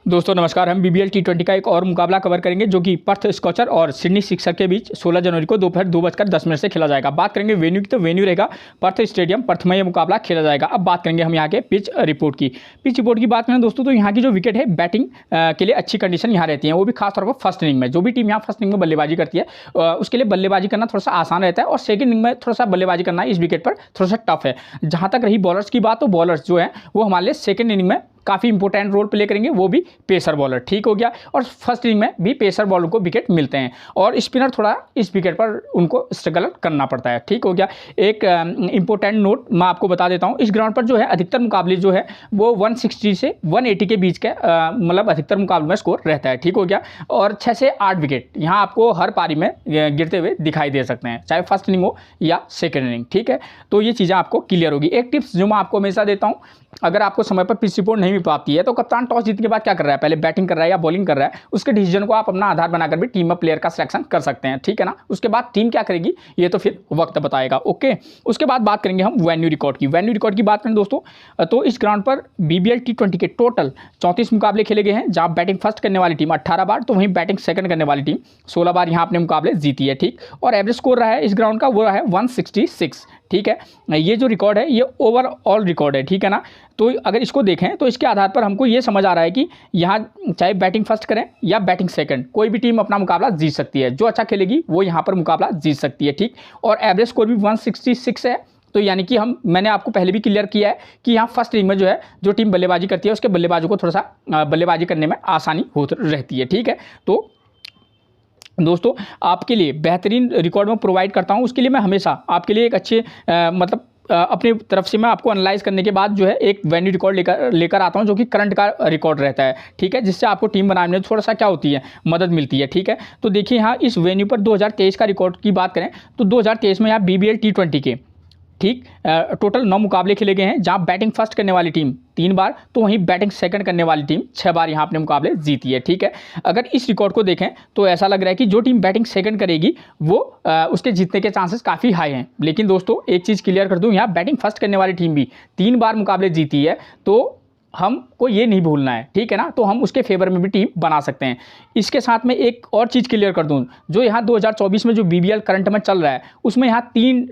दोस्तों नमस्कार। हम बीबीएल टी20 का एक और मुकाबला कवर करेंगे जो कि पर्थ स्कॉचर और सिडनी सिक्सर के बीच 16 जनवरी को दोपहर 2:10 से खेला जाएगा। बात करेंगे वेन्यू की, तो वेन्यू रहेगा पर्थ स्टेडियम, पर्थ में यह मुकाबला खेला जाएगा। अब बात करेंगे हम यहाँ के पिच रिपोर्ट की। पिच रिपोर्ट की बात करें दोस्तों, तो यहाँ की जो विकेट है बैटिंग के लिए अच्छी कंडीशन यहाँ रहती है, वो भी खासतौर पर फर्स्ट इनिंग में। जो भी टीम यहाँ फर्स्ट इनिंग में बल्लेबाजी करती है उसके लिए बल्लेबाजी करना थोड़ा सा आसान रहता है, और सेकंड इनिंग में थोड़ा सा बल्लेबाजी करना इस विकेट पर थोड़ा सा टफ है। जहाँ तक रही बॉलर्स की बात, तो बॉलर्स जो है वो हमारे लिए सेकंड इनिंग में काफ़ी इंपॉर्टेंट रोल प्ले करेंगे, वो भी पेसर बॉलर। ठीक हो गया। और फर्स्ट इनिंग में भी पेसर बॉलर को विकेट मिलते हैं, और स्पिनर थोड़ा इस विकेट पर उनको स्ट्रगल करना पड़ता है। ठीक हो गया। एक इंपॉर्टेंट नोट मैं आपको बता देता हूँ, इस ग्राउंड पर जो है अधिकतर मुकाबले जो है वो 160 से 180 के बीच के मतलब अधिकतर मुकाबले में स्कोर रहता है। ठीक हो गया। और 6 से 8 विकेट यहाँ आपको हर पारी में गिरते हुए दिखाई दे सकते हैं, चाहे फर्स्ट इनिंग हो या सेकेंड इनिंग। ठीक है, तो ये चीज़ें आपको क्लियर होगी। एक टिप्स जो मैं आपको हमेशा देता हूँ, अगर आपको समय पर पिच रिपोर्ट नहीं मिल पाती है तो कप्तान टॉस जीतने के बाद क्या कर रहा है, पहले बैटिंग कर रहा है या बॉलिंग कर रहा है, उसके डिसीजन को आप अपना आधार बनाकर भी टीम में प्लेयर का सिलेक्शन कर सकते हैं। ठीक है ना। उसके बाद टीम क्या करेगी ये तो फिर वक्त बताएगा। ओके, उसके बाद बात करेंगे हम वेन्यू रिकॉर्ड की। वेन्यू रिकॉर्ड की बात करें दोस्तों, तो इस ग्राउंड पर बीबीएल टी20 के टोटल 34 मुकाबले खेले गए हैं, जहाँ बैटिंग फर्स्ट करने वाली टीम 18 बार, तो वहीं बैटिंग सेकंड करने वाली टीम 16 बार यहाँ अपने मुकाबले जीती है। ठीक, और एवरेज स्कोर रहा है इस ग्राउंड का, वो रहा है 166। ठीक है, ये जो रिकॉर्ड है ये ओवरऑल रिकॉर्ड है। ठीक है ना। तो अगर इसको देखें तो इसके आधार पर हमको ये समझ आ रहा है कि यहाँ चाहे बैटिंग फर्स्ट करें या बैटिंग सेकंड, कोई भी टीम अपना मुकाबला जीत सकती है। जो अच्छा खेलेगी वो यहाँ पर मुकाबला जीत सकती है। ठीक, और एवरेज स्कोर भी 166 है। तो यानी कि मैंने आपको पहले भी क्लियर किया है कि यहाँ फर्स्ट इनिंग में जो है जो टीम बल्लेबाजी करती है उसके बल्लेबाजों को थोड़ा सा बल्लेबाजी करने में आसानी हो रहती है। ठीक है, तो दोस्तों आपके लिए बेहतरीन रिकॉर्ड में प्रोवाइड करता हूं, उसके लिए मैं हमेशा आपके लिए एक अच्छे अपनी तरफ से मैं आपको एनालाइज करने के बाद जो है एक वेन्यू रिकॉर्ड लेकर आता हूं जो कि करंट का रिकॉर्ड रहता है। ठीक है, जिससे आपको टीम बनाने में थोड़ा सा क्या होती है, मदद मिलती है। ठीक है, तो देखिए यहाँ इस वेन्यू पर 2023 का रिकॉर्ड की बात करें तो 2023 में यहाँ बीबीएल टी20 के ठीक टोटल 9 मुकाबले खेले गए हैं, जहां बैटिंग फर्स्ट करने वाली टीम 3 बार, तो वहीं बैटिंग सेकंड करने वाली टीम 6 बार यहाँ अपने मुकाबले जीती है। ठीक है, अगर इस रिकॉर्ड को देखें तो ऐसा लग रहा है कि जो टीम बैटिंग सेकंड करेगी वो उसके जीतने के चांसेस काफ़ी हाई हैं। लेकिन दोस्तों एक चीज़ क्लियर कर दूं, यहाँ बैटिंग फर्स्ट करने वाली टीम भी 3 बार मुकाबले जीती है, तो हमको ये नहीं भूलना है। ठीक है ना, तो हम उसके फेवर में भी टीम बना सकते हैं। इसके साथ में एक और चीज़ क्लियर कर दूं, जो यहाँ 2024 में जो बीबीएल करंट में चल रहा है उसमें यहाँ 3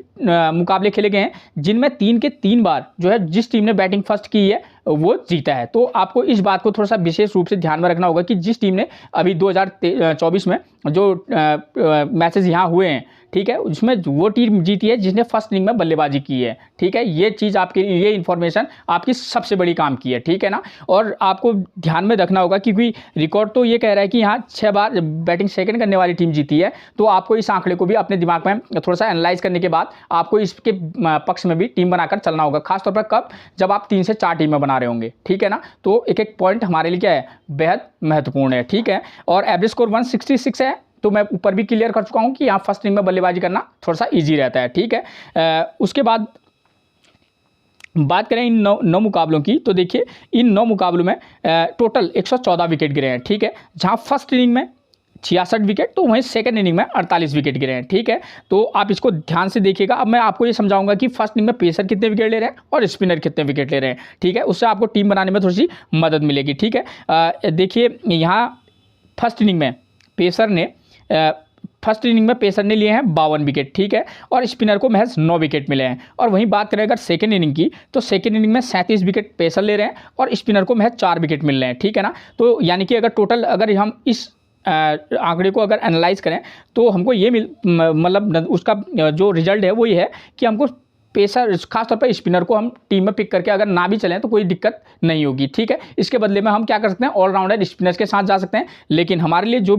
मुकाबले खेले गए हैं, जिनमें 3 के 3 बार जो है जिस टीम ने बैटिंग फर्स्ट की है वो जीता है। तो आपको इस बात को थोड़ा सा विशेष रूप से ध्यान में रखना होगा कि जिस टीम ने अभी 2024 में जो मैचेस यहाँ हुए हैं, ठीक है, उसमें वो टीम जीती है जिसने फर्स्ट इनिंग में बल्लेबाजी की है। ठीक है, ये चीज़ आपके ये इन्फॉर्मेशन आपकी सबसे बड़ी काम की है। ठीक है ना, और आपको ध्यान में रखना होगा क्योंकि रिकॉर्ड तो ये कह रहा है कि यहाँ 6 बार बैटिंग सेकंड करने वाली टीम जीती है, तो आपको इस आंकड़े को भी अपने दिमाग में थोड़ा सा एनालाइज करने के बाद आपको इसके पक्ष में भी टीम बनाकर चलना होगा। खासतौर पर कब, जब आप 3 से 4 टीमें बना रहे होंगे। ठीक है ना, तो एक एक पॉइंट हमारे लिए क्या है, बेहद महत्वपूर्ण है। ठीक है, और एवरेज स्कोर 166 है, तो मैं ऊपर भी क्लियर कर चुका हूं कि यहाँ फर्स्ट इनिंग में बल्लेबाजी करना थोड़ा सा इजी रहता है। ठीक है, उसके बाद बात करें इन 9 मुकाबलों की, तो देखिए इन 9 मुकाबलों में टोटल 114 विकेट गिरे हैं। ठीक है, जहाँ फर्स्ट इनिंग में 66 विकेट, तो वहीं सेकंड इनिंग में 48 विकेट गिरे हैं। ठीक है, तो आप इसको ध्यान से देखिएगा। अब मैं आपको ये समझाऊंगा कि फर्स्ट इनिंग में पेसर कितने विकेट ले रहे हैं और स्पिनर कितने विकेट ले रहे हैं। ठीक है, उससे आपको टीम बनाने में थोड़ी सी मदद मिलेगी। ठीक है, देखिए यहाँ फर्स्ट इनिंग में पेसर ने लिए हैं 52 विकेट। ठीक है, और स्पिनर को महज 9 विकेट मिले हैं। और वहीं बात करें अगर सेकंड इनिंग की, तो सेकंड इनिंग में 37 विकेट पेसर ले रहे हैं और स्पिनर को महज 4 विकेट मिल रहे हैं। ठीक है ना, तो यानी कि अगर टोटल अगर हम इस आंकड़े को अगर एनालाइज करें तो हमको ये मतलब उसका जो रिजल्ट है वो ये है कि हमको पेसर खासतौर पर स्पिनर को हम टीम में पिक करके अगर ना भी चलें तो कोई दिक्कत नहीं होगी। ठीक है, इसके बदले में हम क्या कर सकते हैं, ऑलराउंडर स्पिनर्स के साथ जा सकते हैं। लेकिन हमारे लिए जो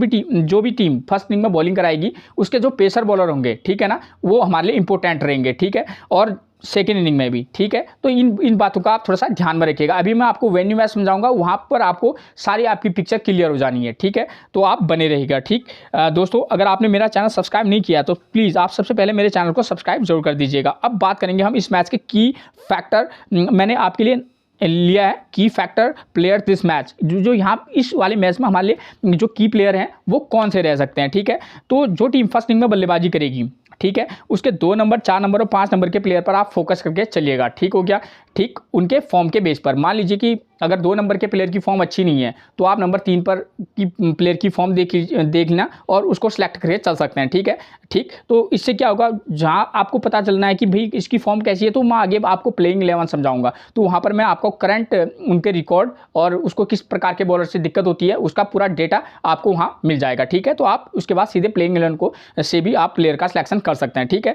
भी टीम फर्स्ट इनिंग में बॉलिंग कराएगी उसके जो पेसर बॉलर होंगे, ठीक है ना, वो हमारे लिए इंपॉर्टेंट रहेंगे। ठीक है, और सेकेंड इनिंग में भी। ठीक है, तो इन बातों का आप थोड़ा सा ध्यान में रखिएगा। अभी मैं आपको वेन्यू मैच समझाऊंगा, वहां पर आपको सारी आपकी पिक्चर क्लियर हो जानी है। ठीक है, तो आप बने रहिएगा। ठीक दोस्तों, अगर आपने मेरा चैनल सब्सक्राइब नहीं किया तो प्लीज़ आप सबसे पहले मेरे चैनल को सब्सक्राइब जरूर कर दीजिएगा। अब बात करेंगे हम इस मैच के की फैक्टर, मैंने आपके लिए लिया है की फैक्टर प्लेयर दिस मैच, जो यहाँ इस वाले मैच में हमारे लिए जो की प्लेयर हैं वो कौन से रह सकते हैं। ठीक है, तो जो टीम फर्स्ट इनिंग में बल्लेबाजी करेगी, ठीक है, उसके 2 नंबर, 4 नंबर और 5 नंबर के प्लेयर पर आप फोकस करके चलिएगा। ठीक हो गया। ठीक, उनके फॉर्म के बेस पर मान लीजिए कि अगर 2 नंबर के प्लेयर की फॉर्म अच्छी नहीं है तो आप नंबर 3 पर की प्लेयर की फॉर्म देखना और उसको सेलेक्ट करके चल सकते हैं, ठीक है। ठीक, तो इससे क्या होगा, जहाँ आपको पता चलना है कि भाई इसकी फॉर्म कैसी है, तो मैं आगे आपको प्लेइंग 11 समझाऊंगा, तो वहाँ पर मैं आपको करंट उनके रिकॉर्ड और उसको किस प्रकार के बॉलर से दिक्कत होती है उसका पूरा डेटा आपको वहाँ मिल जाएगा, ठीक है। तो आप उसके बाद सीधे प्लेइंग 11 को से भी आप प्लेयर का सिलेक्शन कर सकते हैं, ठीक है।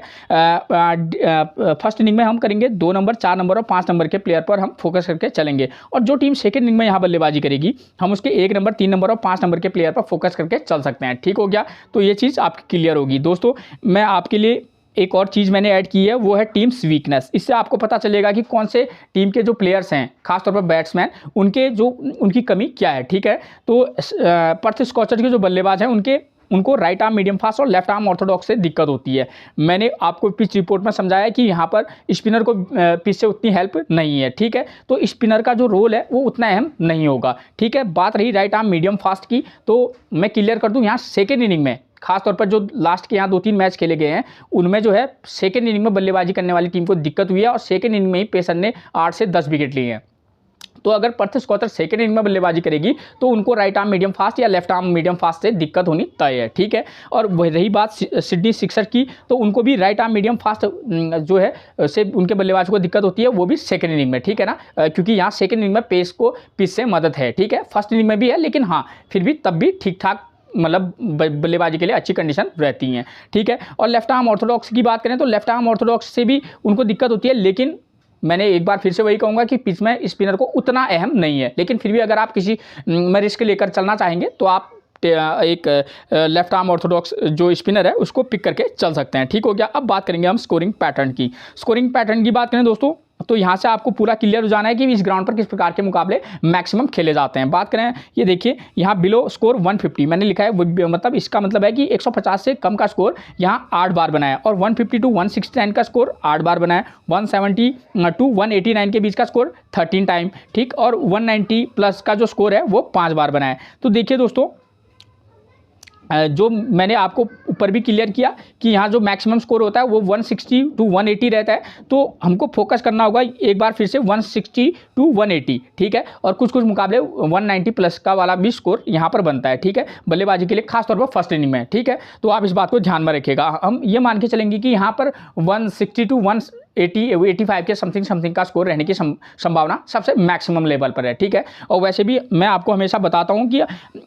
फर्स्ट इनिंग में हम करेंगे 2 नंबर, 4 नंबर और 5 नंबर के प्लेयर पर हम फोकस करके चलेंगे, और जो टीम सेकंड इनिंग में यहाँ बल्लेबाजी करेगी हम उसके 1 नंबर, 3 नंबर और 5 नंबर के प्लेयर पर फोकस करके चल सकते हैं, ठीक हो गया। तो ये चीज़ आपकी क्लियर होगी दोस्तों। मैं आपके लिए एक और चीज़ मैंने ऐड की है, वो है टीम्स वीकनेस। इससे आपको पता चलेगा कि कौन से टीम के जो प्लेयर्स हैं, खासतौर पर बैट्समैन, उनकी कमी क्या है, ठीक है। तो पर्थ स्कॉचर के जो बल्लेबाज हैं उनको राइट आर्म मीडियम फास्ट और लेफ्ट आर्म ऑर्थोडॉक्स से दिक्कत होती है। मैंने आपको पिच रिपोर्ट में समझाया कि यहाँ पर स्पिनर को पिच से उतनी हेल्प नहीं है, ठीक है। तो स्पिनर का जो रोल है वो उतना अहम नहीं होगा, ठीक है। बात रही राइट आर्म मीडियम फास्ट की, तो मैं क्लियर कर दूँ, यहाँ सेकेंड इनिंग में खासतौर पर जो लास्ट के यहाँ 2-3 मैच खेले गए हैं उनमें जो है सेकेंड इनिंग में बल्लेबाजी करने वाली टीम को दिक्कत हुई है, और सेकेंड इनिंग में ही पेसर ने 8 से 10 विकेट लिए हैं। तो अगर पर्थ स्कॉचर सेकेंड इनिंग में बल्लेबाजी करेगी तो उनको राइट आर्म मीडियम फास्ट या लेफ्ट आर्म मीडियम फास्ट से दिक्कत होनी तय है, ठीक है। और रही बात सिडनी सिक्सर की, तो उनको भी राइट आर्म मीडियम फास्ट जो है से उनके बल्लेबाज को दिक्कत होती है, वो भी सेकेंड इनिंग में, ठीक है ना, क्योंकि यहाँ सेकेंड इनिंग में पिच से मदद है, ठीक है। फर्स्ट इनिंग में भी है, लेकिन हाँ फिर भी तब भी ठीक ठाक मतलब बल्लेबाजी के लिए अच्छी कंडीशन रहती हैं, ठीक है। और लेफ्ट आर्म ऑर्थोडॉक्स की बात करें तो लेफ्ट आर्म ऑर्थोडॉक्स से भी उनको दिक्कत होती है, लेकिन मैंने एक बार फिर से वही कहूँगा कि पिच में स्पिनर को उतना अहम नहीं है, लेकिन फिर भी अगर आप किसी में रिस्क लेकर चलना चाहेंगे तो आप एक लेफ्ट आर्म ऑर्थोडॉक्स जो स्पिनर है उसको पिक करके चल सकते हैं, ठीक हो गया। अब बात करेंगे हम स्कोरिंग पैटर्न की। स्कोरिंग पैटर्न की बात करें दोस्तों, तो यहाँ से आपको पूरा क्लियर हो जाना है कि इस ग्राउंड पर किस प्रकार के मुकाबले मैक्सिमम खेले जाते हैं। बात करें, ये देखिए यहाँ बिलो स्कोर 150 मैंने लिखा है, मतलब इसका मतलब है कि 150 से कम का स्कोर यहाँ 8 बार बनाया, और 150 टू 169 का स्कोर 8 बार बनाया, 170 टू 189 के बीच का स्कोर 13 टाइम, ठीक, और 190 प्लस का जो स्कोर है वो 5 बार बनाया। तो देखिए दोस्तों, जो मैंने आपको ऊपर भी क्लियर किया कि यहाँ जो मैक्सिमम स्कोर होता है वो 160 टू 180 रहता है, तो हमको फोकस करना होगा एक बार फिर से 160 टू 180, ठीक है। और कुछ मुकाबले 190 प्लस का वाला भी स्कोर यहाँ पर बनता है, ठीक है, बल्लेबाजी के लिए खासतौर पर फर्स्ट इनिंग में, ठीक है। तो आप इस बात को ध्यान में रखिएगा। हम ये मान के चलेंगे कि यहाँ पर 160 टू 185 के समथिंग का स्कोर रहने की संभावना सबसे मैक्सिमम लेवल पर है, ठीक है। और वैसे भी मैं आपको हमेशा बताता हूँ कि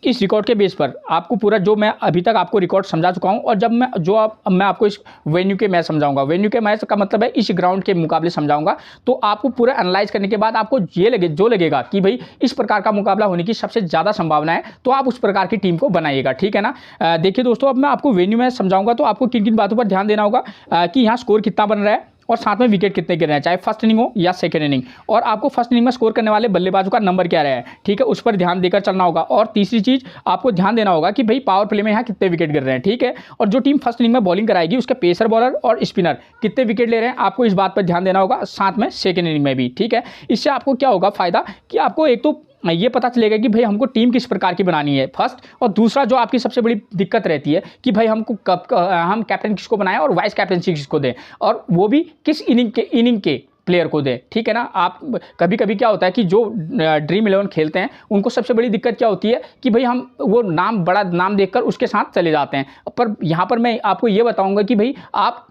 इस रिकॉर्ड के बेस पर आपको पूरा जो मैं अभी तक आपको रिकॉर्ड समझा चुका हूँ, और जब मैं आपको इस वेन्यू के मैच समझाऊंगा, वेन्यू के मैच का मतलब है इस ग्राउंड के मुकाबले समझाऊंगा, तो आपको पूरा एनालाइज करने के बाद आपको जो लगेगा कि भाई इस प्रकार का मुकाबला होने की सबसे ज़्यादा संभावना है, तो आप उस प्रकार की टीम को बनाइएगा, ठीक है ना। देखिए दोस्तों, अब मैं आपको वेन्यू मैच समझाऊंगा, तो आपको किन किन बातों पर ध्यान देना होगा कि यहाँ स्कोर कितना बन रहा है और साथ में विकेट कितने गिर रहे हैं, चाहे फर्स्ट इनिंग हो या सेकंड इनिंग, और आपको फर्स्ट इनिंग में स्कोर करने वाले बल्लेबाजों का नंबर क्या रहा है, ठीक है, उस पर ध्यान देकर चलना होगा। और तीसरी चीज़ आपको ध्यान देना होगा कि भाई पावर प्ले में यहाँ कितने विकेट गिर रहे हैं, ठीक है। और जो टीम फर्स्ट इनिंग में बॉलिंग कराएगी उसके पेसर बॉलर और स्पिनर कितने विकेट ले रहे हैं, आपको इस बात पर ध्यान देना होगा, साथ में सेकेंड इनिंग में भी, ठीक है। इससे आपको क्या होगा फायदा कि आपको एक तो ये पता चलेगा कि भाई हमको टीम किस प्रकार की बनानी है फर्स्ट, और दूसरा जो आपकी सबसे बड़ी दिक्कत रहती है कि भाई हम कैप्टन किसको बनाएं और वाइस कैप्टनसी किसको दें, और वो भी किस इनिंग के प्लेयर को दे, ठीक है ना। आप कभी कभी क्या होता है कि जो ड्रीम 11 खेलते हैं उनको सबसे बड़ी दिक्कत क्या होती है कि भाई हम वो बड़ा नाम देखकर उसके साथ चले जाते हैं, पर यहाँ पर मैं आपको ये बताऊँगा कि भाई आप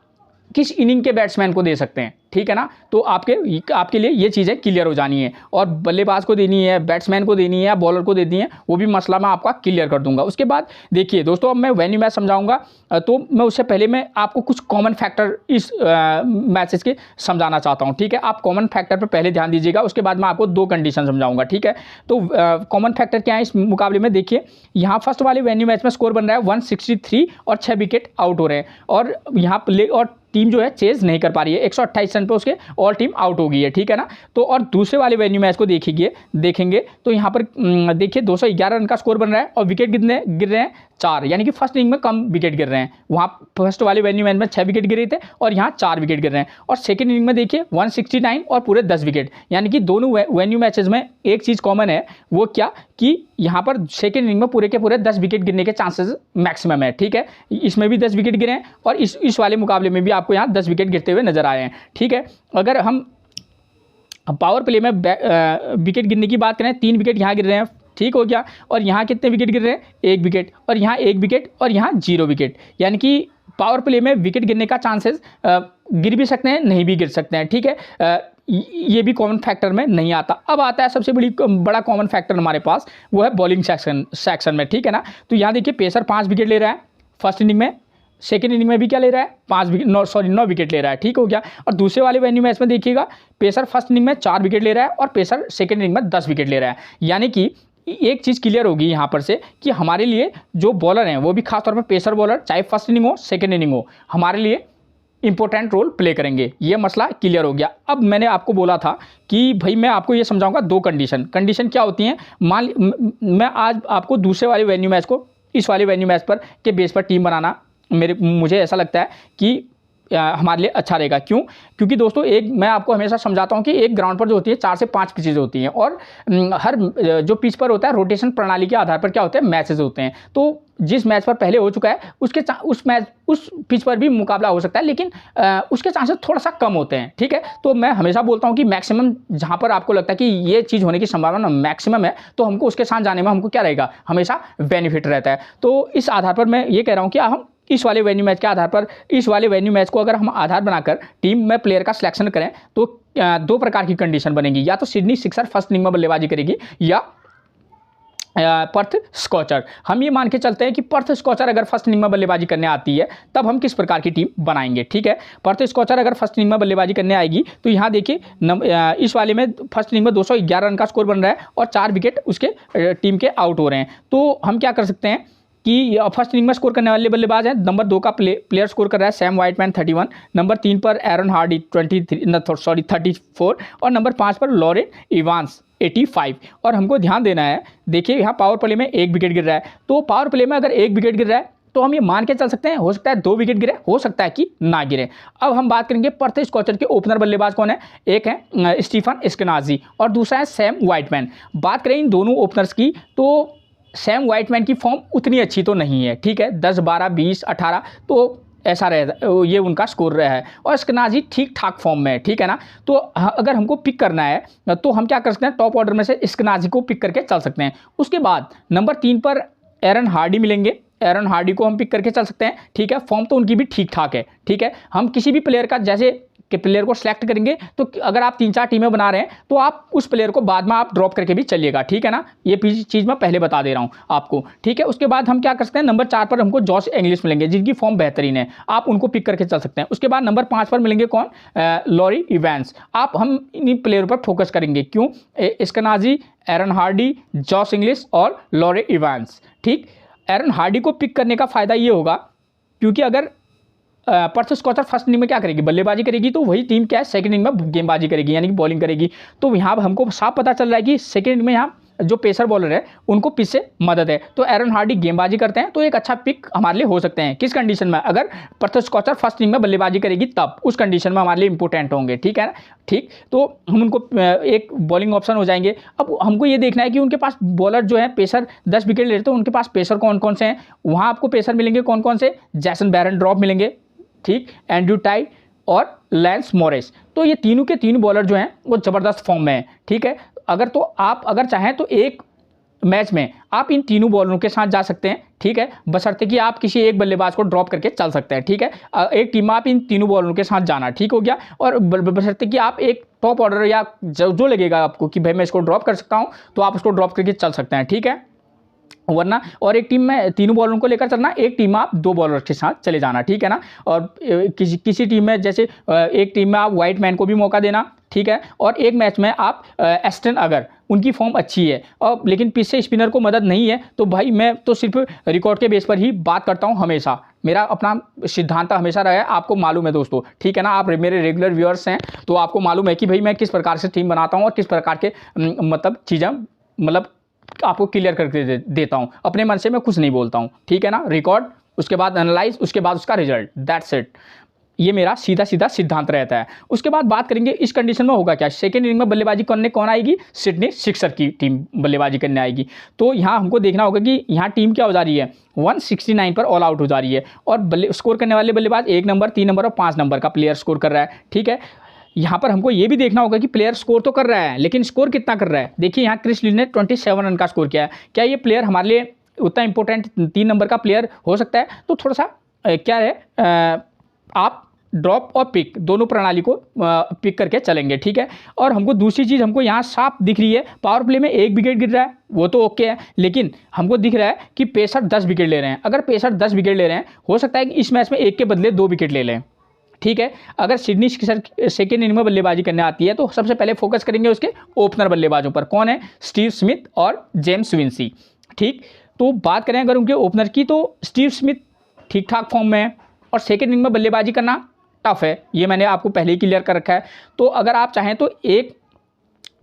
किस इनिंग के बैट्समैन को दे सकते हैं, ठीक है ना। तो आपके लिए ये चीज़ें क्लियर हो जानी है, और बल्लेबाज को देनी है, बैट्समैन को देनी है या बॉलर को देनी है, वो भी मसला मैं आपका क्लियर कर दूंगा। उसके बाद देखिए दोस्तों, अब मैं वेन्यू मैच समझाऊंगा, तो मैं उससे पहले मैं आपको कुछ कॉमन फैक्टर इस मैचेस के समझाना चाहता हूँ, ठीक है। आप कॉमन फैक्टर पर पहले ध्यान दीजिएगा, उसके बाद मैं आपको 2 कंडीशन समझाऊंगा, ठीक है। तो कॉमन फैक्टर क्या है इस मुकाबले में, देखिए यहाँ फर्स्ट वाले वेन्यू मैच में स्कोर बन रहा है 163 और 6 विकेट आउट हो रहे हैं, और यहाँ और टीम जो है चेज नहीं कर पा रही है, 128 रन पे उसके ऑल टीम आउट हो गई है, ठीक है ना। तो और दूसरे वाले वेन्यू मैच को देखेंगे तो यहाँ पर देखिए 211 रन का स्कोर बन रहा है, और विकेट कितने गिर रहे हैं, 4, यानी कि फर्स्ट इनिंग में कम विकेट गिर रहे हैं। वहाँ फर्स्ट वाले वेन्यू मैच में 6 विकेट गिरे थे और यहाँ 4 विकेट गिर रहे हैं, और सेकंड इनिंग में देखिए 169 और पूरे 10 विकेट, यानी कि दोनों वेन्यू मैचेस में एक चीज़ कॉमन है, वो क्या कि यहाँ पर सेकंड इनिंग में पूरे के पूरे 10 विकेट गिरने के चांसेस मैक्सिमम है, ठीक है। इसमें भी 10 विकेट गिरे हैं, और इस वाले मुकाबले में भी आपको यहाँ 10 विकेट गिरते हुए नजर आए हैं, ठीक है। अगर हम अब पावर प्ले में विकेट गिरने की बात करें, 3 विकेट यहाँ गिर रहे हैं, ठीक हो गया। और यहाँ कितने विकेट गिर रहे हैं, 1 विकेट, और यहाँ 1 विकेट, और यहाँ 0 विकेट। यानी कि पावर प्ले में विकेट गिरने का चांसेस गिर भी सकते हैं, नहीं भी गिर सकते हैं, ठीक है। ये भी कॉमन फैक्टर में नहीं आता। अब आता है सबसे बड़ा कॉमन फैक्टर हमारे पास, वो है बॉलिंग सेक्शन में, ठीक है ना। तो यहाँ देखिए पेसर 5 विकेट ले रहा है फर्स्ट इनिंग में, सेकेंड इनिंग में भी क्या ले रहा है, 9 विकेट ले रहा है, ठीक हो गया। और दूसरे वाले वेन्यू मैच में देखिएगा पेसर फर्स्ट इनिंग में 4 विकेट ले रहा है और पेसर सेकेंड इनिंग में 10 विकेट ले रहा है। यानी कि एक चीज़ क्लियर होगी यहाँ पर से कि हमारे लिए जो बॉलर हैं वो भी खासतौर पर पेसर बॉलर, चाहे फर्स्ट इनिंग हो सेकेंड इनिंग हो, हमारे लिए इंपॉर्टेंट रोल प्ले करेंगे। ये मसला क्लियर हो गया। अब मैंने आपको बोला था कि भाई मैं आपको ये समझाऊंगा 2 कंडीशन क्या होती हैं। मैं आज आपको दूसरे वाले वेन्यू मैच को इस वाले वेन्यू मैच पर के बेस पर टीम बनाना मुझे ऐसा लगता है कि हमारे लिए अच्छा रहेगा। क्यों? क्योंकि दोस्तों मैं आपको हमेशा समझाता हूं कि एक ग्राउंड पर जो होती है 4 से 5 पिचेज होती हैं, और हर जो पिच पर होता है रोटेशन प्रणाली के आधार पर क्या होते हैं, मैचेज होते हैं। तो जिस मैच पर पहले हो चुका है उस पिच पर भी मुकाबला हो सकता है, लेकिन उसके चांसेस थोड़ा सा कम होते हैं, ठीक है। तो मैं हमेशा बोलता हूं कि मैक्सिमम जहां पर आपको लगता है कि ये चीज़ होने की संभावना मैक्सिमम है, तो हमको उसके साथ जाने में हमको क्या रहेगा, हमेशा बेनिफिट रहता है। तो इस आधार पर मैं ये कह रहा हूँ कि हम इस वाले वेन्यू मैच के आधार पर, इस वाले वेन्यू मैच को अगर हम आधार बनाकर टीम में प्लेयर का सिलेक्शन करें तो 2 प्रकार की कंडीशन बनेगी। या तो सिडनी सिक्सर फर्स्ट इनिंग में बल्लेबाजी करेगी, या पर्थ स्कॉचर। हम ये मान के चलते हैं कि पर्थ स्कॉचर अगर फर्स्ट इनिंग में बल्लेबाजी करने आती है तब हम किस प्रकार की टीम बनाएंगे, ठीक है। पर्थ स्कॉचर अगर फर्स्ट इनिंग में बल्लेबाजी करने आएगी तो यहाँ देखिए इस वाले में फर्स्ट इनिंग में 211 रन का स्कोर बन रहा है और 4 विकेट उसके टीम के आउट हो रहे हैं। तो हम क्या कर सकते हैं कि फर्स्ट इनिंग में स्कोर करने वाले बल्लेबाज हैं। नंबर 2 का प्लेयर स्कोर कर रहा है सैम वाइटमैन 31, नंबर 3 पर एरन हार्डी 34 और नंबर 5 पर लॉरेन इवांस 85। और हमको ध्यान देना है, देखिए यहाँ पावर प्ले में 1 विकेट गिर रहा है। तो पावर प्ले में अगर 1 विकेट गिर रहा है तो हम ये मान के चल सकते हैं, हो सकता है 2 विकेट गिरे, हो सकता है कि ना गिरे। अब हम बात करेंगे पर्थ स्कॉचर के ओपनर बल्लेबाज कौन है। एक है स्टीफन एस्केनाजी और दूसरा है सैम वाइटमैन। बात करें इन दोनों ओपनर्स की तो सैम वाइटमैन की फॉर्म उतनी अच्छी तो नहीं है, ठीक है। 10, 12, 20, 18 तो ऐसा रहे, ये उनका स्कोर रहा है। और एस्केनाजी ठीक ठाक फॉर्म में है, ठीक है ना। तो अगर हमको पिक करना है तो हम क्या कर सकते हैं, टॉप ऑर्डर में से एस्केनाजी को पिक करके चल सकते हैं। उसके बाद नंबर 3 पर एरन हार्डी मिलेंगे, एरन हार्डी को हम पिक करके चल सकते हैं, ठीक है। फॉर्म तो उनकी भी ठीक ठाक है, ठीक है। हम किसी भी प्लेयर का जैसे कि प्लेयर को सिलेक्ट करेंगे तो अगर आप 3-4 टीमें बना रहे हैं तो आप उस प्लेयर को बाद में आप ड्रॉप करके भी चलिएगा, ठीक है ना। ये चीज़ मैं पहले बता दे रहा हूँ आपको, ठीक है। उसके बाद हम क्या कर सकते हैं, नंबर 4 पर हमको जॉश इंग्लिश मिलेंगे जिनकी फॉर्म बेहतरीन है, आप उनको पिक करके चल सकते हैं। उसके बाद नंबर 5 पर मिलेंगे कौन, लॉरी इवांस। हम इन प्लेयर पर फोकस करेंगे। क्यों? एस्केनाजी, एरन हार्डी, जॉश इंग्लिश और लॉरी इवांस, ठीक। एरन हार्डी को पिक करने का फ़ायदा ये होगा क्योंकि अगर पर्थ स्कॉचर फर्स्ट इनिंग में क्या करेगी, बल्लेबाजी करेगी, तो वही टीम क्या है सेकंड इनिंग में गेंदबाजी करेगी, यानी कि बॉलिंग करेगी। तो यहाँ हमको साफ पता चल रहा है कि सेकंड इनिंग में यहाँ जो पेसर बॉलर है उनको पिच से मदद है। तो एरन हार्डी गेंदबाजी करते हैं तो एक अच्छा पिक हमारे लिए हो सकते हैं। किस कंडीशन में, अगर पर्थ स्कॉचर फर्स्ट इनिंग में बल्लेबाजी करेगी तब उस कंडीशन में हमारे लिए इंपॉर्टेंट होंगे, ठीक है ना। ठीक, तो हम उनको एक बॉलिंग ऑप्शन हो जाएंगे। अब हमको ये देखना है कि उनके पास बॉलर जो है पेसर 10 विकेट ले रहे, तो उनके पास पेसर कौन कौन से हैं। वहाँ आपको पेसर मिलेंगे कौन कौन से, जैसन बैरन ड्रॉप मिलेंगे, ठीक, एंड्रू टाई और लैंस मॉरिस। तो ये तीनों के तीन बॉलर जो हैं वो ज़बरदस्त फॉर्म में हैं, ठीक है। आप अगर चाहें तो एक मैच में आप इन तीनों बॉलरों के साथ जा सकते हैं, ठीक है, बशर्ते कि आप किसी एक बल्लेबाज को ड्रॉप करके चल सकते हैं, ठीक है। एक टीम में आप इन तीनों बॉलरों के साथ जाना, ठीक हो गया। और बशर्ते कि आप एक टॉप ऑर्डर या जो लगेगा आपको कि भाई मैं इसको ड्रॉप कर सकता हूँ, तो आप उसको ड्रॉप करके चल सकते हैं, ठीक है। वरना और एक टीम में तीनों बॉलरों को लेकर चलना, एक टीम में आप 2 बॉलर के साथ चले जाना, ठीक है ना। और किसी टीम में जैसे एक टीम में आप वाइट मैन को भी मौका देना, ठीक है। और एक मैच में आप एस्टन, अगर उनकी फॉर्म अच्छी है और लेकिन पिच से स्पिनर को मदद नहीं है, तो भाई मैं तो सिर्फ रिकॉर्ड के बेस पर ही बात करता हूँ हमेशा। मेरा अपना सिद्धांत हमेशा रहा है, आपको मालूम है दोस्तों, ठीक है ना। आप मेरे रेगुलर व्यूअर्स हैं तो आपको मालूम है कि भाई मैं किस प्रकार से टीम बनाता हूँ और किस प्रकार के मतलब चीज़ें आपको क्लियर करके देता हूँ। अपने मन से मैं कुछ नहीं बोलता हूँ, ठीक है ना। रिकॉर्ड, उसके बाद एनालाइज, उसके बाद उसका रिजल्ट, दैट्स इट। ये मेरा सीधा सीधा सिद्धांत रहता है। उसके बाद बात करेंगे इस कंडीशन में होगा क्या, सेकेंड इनिंग में बल्लेबाजी करने कौन आएगी, सिडनी सिक्सर की टीम बल्लेबाजी करने आएगी। तो यहाँ हमको देखना होगा कि यहाँ टीम क्या हो जा रही है, 169 पर ऑल आउट हो जा रही है और स्कोर करने वाले बल्लेबाज 1 नंबर, 3 नंबर और 5 नंबर का प्लेयर स्कोर कर रहा है, ठीक है। यहाँ पर हमको ये भी देखना होगा कि प्लेयर स्कोर तो कर रहा है, लेकिन स्कोर कितना कर रहा है। देखिए यहाँ क्रिस लीच ने 27 रन का स्कोर किया है। क्या ये प्लेयर हमारे लिए उतना इंपॉर्टेंट 3 नंबर का प्लेयर हो सकता है? तो थोड़ा सा क्या है, आप ड्रॉप और पिक दोनों प्रणाली को पिक करके चलेंगे, ठीक है। और हमको दूसरी चीज़ हमको यहाँ साफ दिख रही है, पावर प्ले में 1 विकेट गिर रहा है, वो तो ओके है, लेकिन हमको दिख रहा है कि पेसर 10 विकेट ले रहे हैं। अगर पेसर 10 विकेट ले रहे हैं, हो सकता है कि इस मैच में 1 के बदले 2 विकेट ले लें, ठीक है। अगर सिडनी सिक्सर सेकेंड इनिंग में बल्लेबाजी करने आती है तो सबसे पहले फोकस करेंगे उसके ओपनर बल्लेबाजों पर। कौन है? स्टीव स्मिथ और जेम्स विंसी, ठीक। तो बात करें अगर उनके ओपनर की, तो स्टीव स्मिथ ठीक ठाक फॉर्म में है और सेकेंड इनिंग में बल्लेबाजी करना टफ है, ये मैंने आपको पहले ही क्लियर कर रखा है। तो अगर आप चाहें तो एक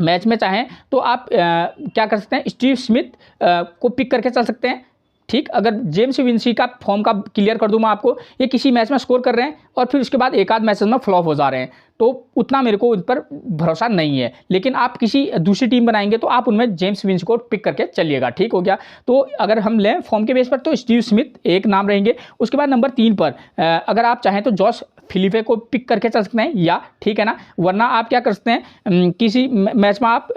मैच में चाहें तो आप क्या कर सकते हैं, स्टीव स्मिथ को पिक करके चल सकते हैं, ठीक। अगर जेम्स विंसी का फॉर्म का क्लियर कर दूं मैं आपको, ये किसी मैच में स्कोर कर रहे हैं और फिर उसके बाद एक आध मैचेस में फ्लॉप हो जा रहे हैं, तो उतना मेरे को उन पर भरोसा नहीं है। लेकिन आप किसी दूसरी टीम बनाएंगे तो आप उनमें जेम्स विंसी को पिक करके चलिएगा, ठीक हो गया। तो अगर हम लें फॉर्म के बेस पर तो स्टीव स्मिथ एक नाम रहेंगे। उसके बाद नंबर 3 पर अगर आप चाहें तो जॉश फिलिपे को पिक करके चल सकते हैं, या ठीक है ना, वरना आप क्या कर सकते हैं, किसी मैच में आप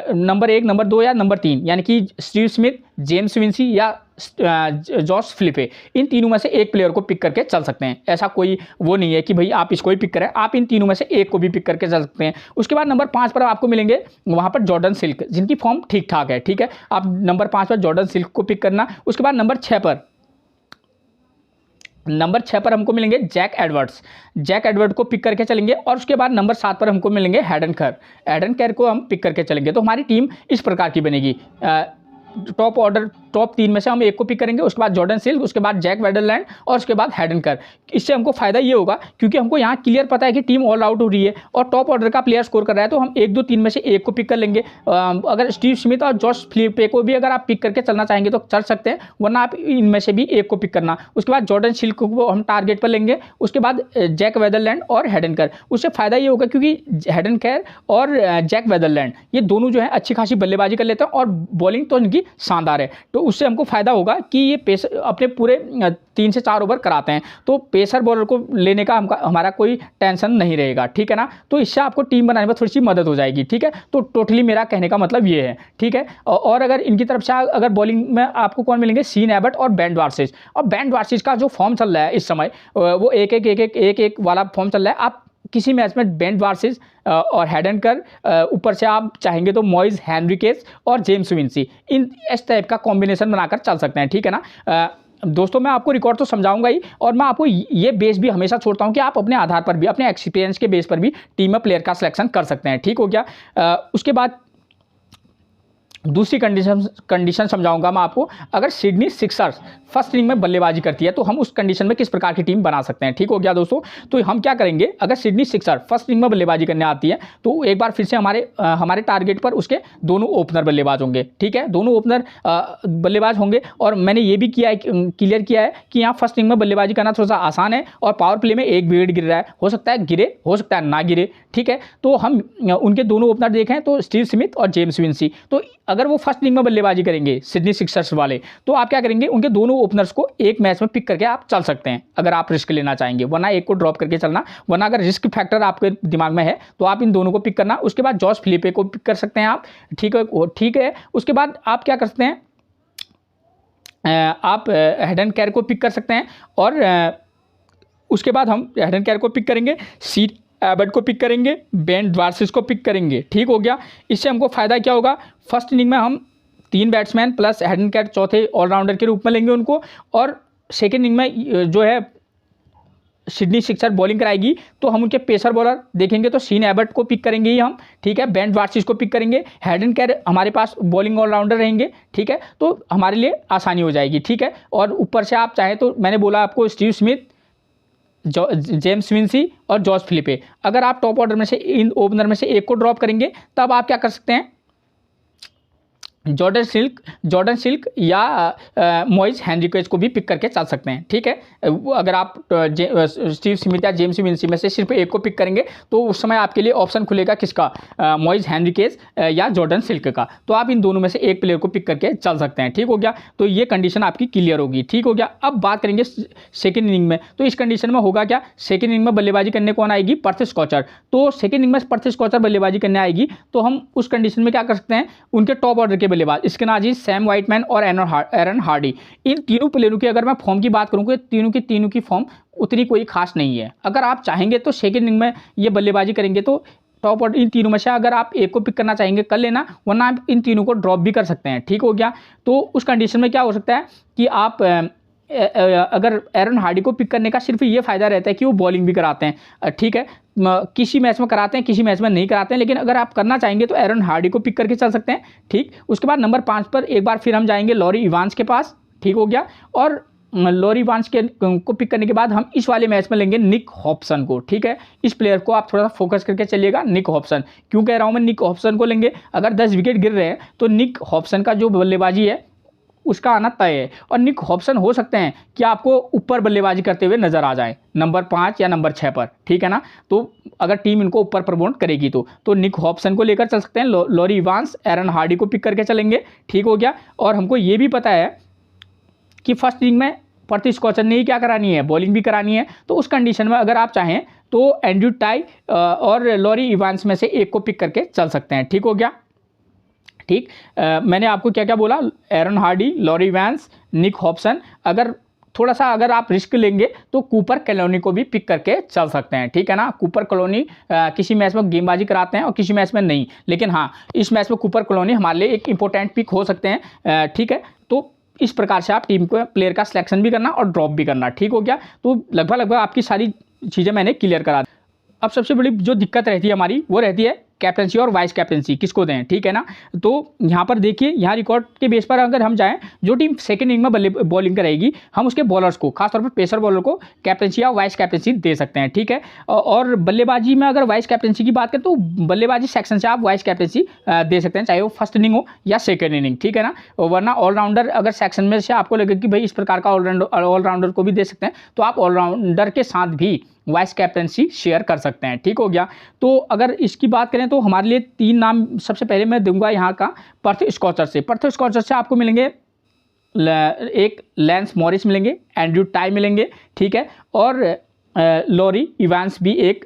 नंबर 1, नंबर 2 या नंबर 3, यानी कि स्टीव स्मिथ, जेम्स विंसी या जॉश फिलिपे, इन तीनों में से एक प्लेयर को पिक करके चल सकते हैं। ऐसा कोई वो नहीं है कि भाई आप इसको ही पिक करें, आप इन तीनों में से एक को भी पिक करके चल सकते हैं। उसके बाद नंबर 5 पर आपको मिलेंगे वहाँ पर जॉर्डन सिल्क, जिनकी फॉर्म ठीक ठाक है, ठीक है। आप नंबर 5 पर जॉर्डन सिल्क को पिक करना। उसके बाद नंबर 6 पर हमको मिलेंगे जैक एडवर्ड्स को पिक करके चलेंगे। और उसके बाद नंबर 7 पर हमको मिलेंगे हेडन केर को हम पिक करके चलेंगे। तो हमारी टीम इस प्रकार की बनेगी, टॉप 3 में से हम एक को पिक करेंगे, उसके बाद जॉर्डन सिल्क, उसके बाद जैक वेडरलैंड और उसके बाद हेडन कर। इससे हमको फायदा ये होगा क्योंकि हमको यहाँ क्लियर पता है कि टीम ऑल आउट हो रही है और टॉप ऑर्डर का प्लेयर स्कोर कर रहा है, तो हम 1, 2, 3 में से एक को पिक कर लेंगे। अगर स्टीव स्मिथ और जॉश फिलिपे को भी अगर आप पिक करके चलना चाहेंगे तो चल सकते हैं, वरना आप इनमें से भी एक को पिक करना। उसके बाद जॉर्डन सिल्क को हम टारगेट पर लेंगे, उसके बाद जैक वेदरलैंड और हेडन कर। उससे फायदा ये होगा क्योंकि हेडन केर और जैक वेदरलैंड ये दोनों जो है अच्छी खासी बल्लेबाजी कर लेते हैं और बॉलिंग तो इनकी शानदार है, तो उससे हमको फायदा होगा कि ये पेसर अपने पूरे 3 से 4 ओवर कराते हैं, तो पेसर बॉलर को लेने का हमारा कोई टेंशन नहीं रहेगा, ठीक है ना। तो इससे आपको टीम बनाने में थोड़ी सी मदद हो जाएगी, ठीक है। तो टोटली मेरा कहने का मतलब ये है, ठीक है। और अगर इनकी तरफ से अगर बॉलिंग में आपको कौन मिलेंगे, सीन एबट और बेन वार्सिस। और बेन वार्सिस का जो फॉर्म चल रहा है इस समय, वो एक वाला फॉर्म चल रहा है। आप किसी मैच में बेन वार्सिस और हेडन कर, ऊपर से आप चाहेंगे तो मॉइज हेनरिकेस और जेम्स विंसी, इन इस टाइप का कॉम्बिनेशन बनाकर चल सकते हैं, ठीक है ना। दोस्तों मैं आपको रिकॉर्ड तो समझाऊंगा ही, और मैं आपको ये बेस भी हमेशा छोड़ता हूं कि आप अपने आधार पर भी, अपने एक्सपीरियंस के बेस पर भी टीम में प्लेयर का सिलेक्शन कर सकते हैं, ठीक हो गया। उसके बाद दूसरी कंडीशन समझाऊंगा मैं आपको। अगर सिडनी सिक्सर्स फर्स्ट इनिंग में बल्लेबाजी करती है तो हम उस कंडीशन में किस प्रकार की टीम बना सकते हैं, ठीक हो गया दोस्तों। तो हम क्या करेंगे, अगर सिडनी सिक्सर फर्स्ट इनिंग में बल्लेबाजी करने आती है तो एक बार फिर से हमारे टारगेट पर उसके दोनों ओपनर बल्लेबाज होंगे, ठीक है। दोनों ओपनर बल्लेबाज होंगे, और मैंने ये भी क्लियर किया है कि यहाँ फर्स्ट इनिंग में बल्लेबाजी करना थोड़ा सा आसान है, और पावर प्ले में 1 विकेट गिर रहा है, हो सकता है गिरे, हो सकता है ना गिरे, ठीक है। तो हम उनके दोनों ओपनर देखें तो स्टीव स्मिथ और जेम्स विंसी, तो अगर वो फर्स्ट इनिंग में बल्लेबाजी करेंगे सिडनी सिक्सर्स वाले, तो आप क्या करेंगे, उनके दोनों ओपनर्स को एक मैच में पिक करके आप चल सकते हैं अगर आप रिस्क लेना चाहेंगे, वरना एक को ड्रॉप करके चलना। वरना अगर रिस्क फैक्टर आपके दिमाग में है तो आप इन दोनों को पिक करना। उसके बाद जॉश फिलिपे को पिक कर सकते हैं आप, ठीक है। उसके बाद आप क्या कर सकते हैं, आप हेडन केर को पिक कर सकते हैं, और उसके बाद हम हेडन केर को पिक करेंगे, सीड एबट को पिक करेंगे, बेन वार्सिस को पिक करेंगे, ठीक हो गया। इससे हमको फ़ायदा क्या होगा, फर्स्ट इनिंग में हम 3 बैट्समैन प्लस हेडन केर चौथे ऑलराउंडर के रूप में लेंगे उनको, और सेकेंड इनिंग में जो है सिडनी सिक्सर बॉलिंग कराएगी तो हम उनके पेसर बॉलर देखेंगे, तो सीन एबट को पिक करेंगे ही हम, ठीक है। बेन वार्सिस को पिक करेंगे, हेडन केर हमारे पास बॉलिंग ऑलराउंडर रहेंगे, ठीक है। तो हमारे लिए आसानी हो जाएगी, ठीक है। और ऊपर से आप चाहें तो मैंने बोला आपको स्टीव स्मिथ, जेम्स विंसी और जॉश फिलिपे, अगर आप टॉप ऑर्डर में से इन ओपनर में से एक को ड्रॉप करेंगे तब आप क्या कर सकते हैं, जॉर्डन सिल्क या मोइस हेनरिकेज को भी पिक करके चल सकते हैं। ठीक है, अगर आप स्टीव स्मिथ या जेम्स विंसी में से सिर्फ एक को पिक करेंगे तो उस समय आपके लिए ऑप्शन खुलेगा किसका, मोइस हेनरिकेज या जॉर्डन सिल्क का। तो आप इन दोनों में से एक प्लेयर को पिक करके चल सकते हैं। ठीक हो गया, तो ये कंडीशन आपकी क्लियर होगी। ठीक हो गया, अब बात करेंगे सेकेंड इनिंग में। तो इस कंडीशन में होगा क्या, सेकेंड इनिंग में बल्लेबाजी करने कौन आएगी, पर्थ स्कॉचर। तो सेकेंड इनिंग में पर्थ स्कॉचर बल्लेबाजी करने आएगी तो हम उस कंडीशन में क्या कर सकते हैं, उनके टॉप ऑर्डर के बल्लेबाज इस्केनाजी, सैम व्हाइटमैन और एरन हार्डी, इन तीनों प्लेयरों की अगर मैं फॉर्म की बात करूँ, तीनों की फॉर्म उतनी कोई खास नहीं है। अगर आप चाहेंगे तो सेकेंड इनिंग में ये बल्लेबाजी करेंगे तो टॉप ऑर्डर इन तीनों में से अगर आप एक को पिक करना चाहेंगे कर लेना, वरना आप इन तीनों को ड्रॉप भी कर सकते हैं। ठीक हो गया, तो उस कंडीशन में क्या हो सकता है कि आप अगर एरन हार्डी को पिक करने का सिर्फ ये फायदा रहता है कि वो बॉलिंग भी कराते हैं। ठीक है, किसी मैच में कराते हैं, किसी मैच में नहीं कराते हैं, लेकिन अगर आप करना चाहेंगे तो एरन हार्डी को पिक करके चल सकते हैं। ठीक, उसके बाद नंबर 5 पर एक बार फिर हम जाएंगे लॉरी इवांस के पास। ठीक हो गया, और लॉरी इवांस को पिक करने के बाद हम इस वाले मैच में लेंगे निक हॉब्सन को। ठीक है, इस प्लेयर को आप थोड़ा सा फोकस करके चलिएगा। निक हॉब्सन क्यों कह रहा हूँ मैं, निक हॉब्सन को लेंगे। अगर 10 विकेट गिर रहे हैं तो निक हॉब्सन का जो बल्लेबाजी है उसका आना तय है, और निक हॉब्सन हो सकते हैं कि आपको ऊपर बल्लेबाजी करते हुए नजर आ जाए नंबर 5 या नंबर 6 पर। ठीक है ना, तो अगर टीम इनको ऊपर प्रमोट करेगी तो निक हॉब्सन को लेकर चल सकते हैं। लॉरी इवांस, एरन हार्डी को पिक करके चलेंगे। ठीक हो गया, और हमको ये भी पता है कि फर्स्ट इनिंग में पर्थ स्कॉचर ने ही क्या करानी है, बॉलिंग भी करानी है। तो उस कंडीशन में अगर आप चाहें तो एंड्रयू टाई और लॉरी इवांस में से एक को पिक करके चल सकते हैं। ठीक हो गया, ठीक, मैंने आपको क्या क्या बोला, एरन हार्डी, लॉरी इवांस, निक हॉब्सन। अगर थोड़ा सा अगर आप रिस्क लेंगे तो कूपर कैलोनी को भी पिक करके चल सकते हैं। ठीक है ना, कूपर कैलोनी किसी मैच में गेंदबाजी कराते हैं और किसी मैच में नहीं, लेकिन हाँ इस मैच में कूपर कैलोनी हमारे लिए एक इंपॉर्टेंट पिक हो सकते हैं। ठीक है, तो इस प्रकार से आप टीम को प्लेयर का सिलेक्शन भी करना और ड्रॉप भी करना। ठीक हो गया, तो लगभग आपकी सारी चीज़ें मैंने क्लियर करा दी। अब सबसे बड़ी जो दिक्कत रहती है हमारी वो रहती है कैप्टनसी और वाइस कैप्टनसी किसको दें। ठीक है ना, तो यहाँ पर देखिए, यहाँ रिकॉर्ड के बेस पर अगर हम जाएं, जो टीम सेकंड इनिंग में बॉलिंग कराएगी हम उसके बॉलर्स को, खासतौर पर पेसर बॉलर को कैप्टनसी या वाइस कैप्टनसी दे सकते हैं। ठीक है, और बल्लेबाजी में अगर वाइस कैप्टनसी की बात करें तो बल्लेबाजी सेक्शन से आप वाइस कैप्टनसी दे सकते हैं, चाहे वो फर्स्ट इनिंग हो या सेकेंड इनिंग। ठीक है ना, वरना ऑलराउंडर अगर सेक्शन में से आपको लगे कि भाई इस प्रकार का ऑलराउंडर को भी दे सकते हैं तो आप ऑलराउंडर के साथ भी वाइस कैप्टनसी शेयर कर सकते हैं। ठीक हो गया, तो अगर इसकी बात करें तो हमारे लिए 3 नाम सबसे पहले मैं दूंगा यहाँ का पर्थ स्कॉचर से। पर्थ स्कॉचर से आपको मिलेंगे एक लैंस मॉरिस मिलेंगे, एंड्रयू टाई मिलेंगे। ठीक है, और लॉरी इवांस भी एक